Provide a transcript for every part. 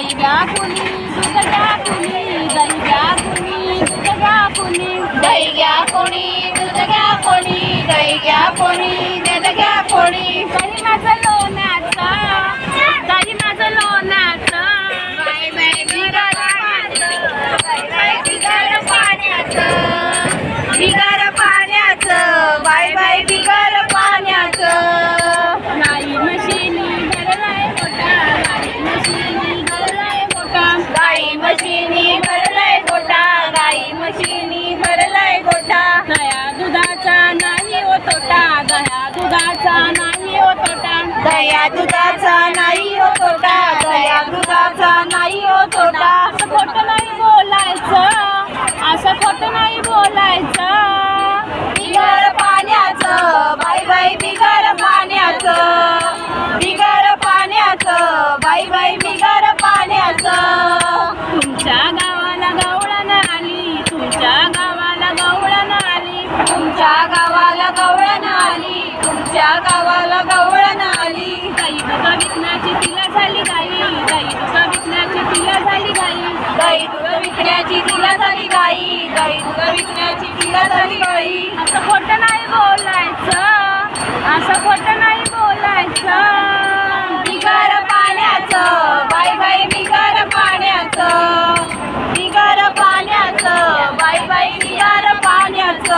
दही घ्या कुणी दूध घ्या कुणी दही घ्या कुणी दूध घ्या कुणी दही घ्या कोणी दूध घ्या कोणी दही घ्या कोणी दूध घ्या कोणी दही माझं लोण्याचं दही माझं लोण्याचं बाय बाय बिगर पाण्याचं बाय बाय बिगर पाण्याचं बिगर पाण्याचं बाय बाय बिगर पाण्याचं गाई म्हशीनी भरलाय मोठा गाई म्हशीनी भरलाय मोठा गाई म्हशीनी भरलाय गोठा गाई म्हशीनी भरलाय गोठा दया दुधाचा नाही हो तोटा दया दुधाचा नाही हो तोटा दया दुधाचा नाही हो तोटा दया दुधाचा नाही हो तोटा असं खोटं नाही बोलायचं असं खोटं नाही बोलायचं बिगर पाण्याचं बाय बाय बिगर पाण्याचं बिगर पाण्याचं बाय बाय बिगर पाण्याचं तुमच्या गावाला गवळण आली तुमच्या गावाला गवळण आली तुमच्या गावाला गवळण आली तुमच्या गावाला गवळण आली गाई दूध विकण्याची तिला झाली गाई गाई दूध विकण्याची तिला झाली गाई गाई दूध विकण्याची तिला झाली गाई गाई दूध विकण्याची तिला झाली गाई असं खोटं नाही बोलायचं असं खोटं नाही बोलायचं बिगर पाण्याचं बाय बाय बिगर पाण्याचं बिगर पाण्याचं बाय बाय बिगर पाण्याचं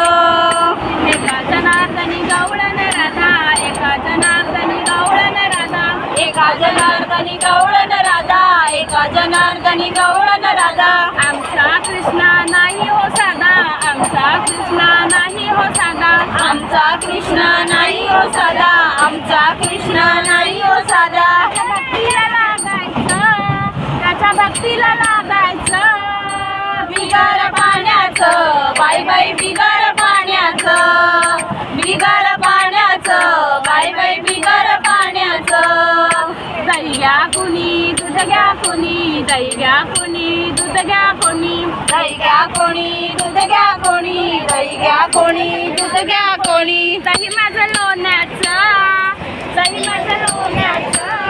एका जनार्दनी गवळण राधा एका जनार्दनी गवळण राधा एका जनार्दनी गवळण राधा एका जनार्दनी गवळण राधा आमचा कृष्णा नाही हो साधा आमचा कृष्णा नाही हो साधा आमचा कृष्णा नाही हो साधा आमचा कृष्णा नाही हो साधा भक्तीला लागायचं त्याच्या भक्तीला लागायचं बिगर पाण्याचं बाय बाय बिगर पाण्याचं बिगर पाण्याचं बाय बाय बिगर पाण्याचं दही घ्या कुणी दूध घ्या कुणी दही घ्या कुणी दूध घ्या कुणी दही घ्या कोणी दूध घ्या कोणी दही घ्या कोणी दूध घ्या कोणी दही माझं लोण्याचं दही माझं लोण्याचं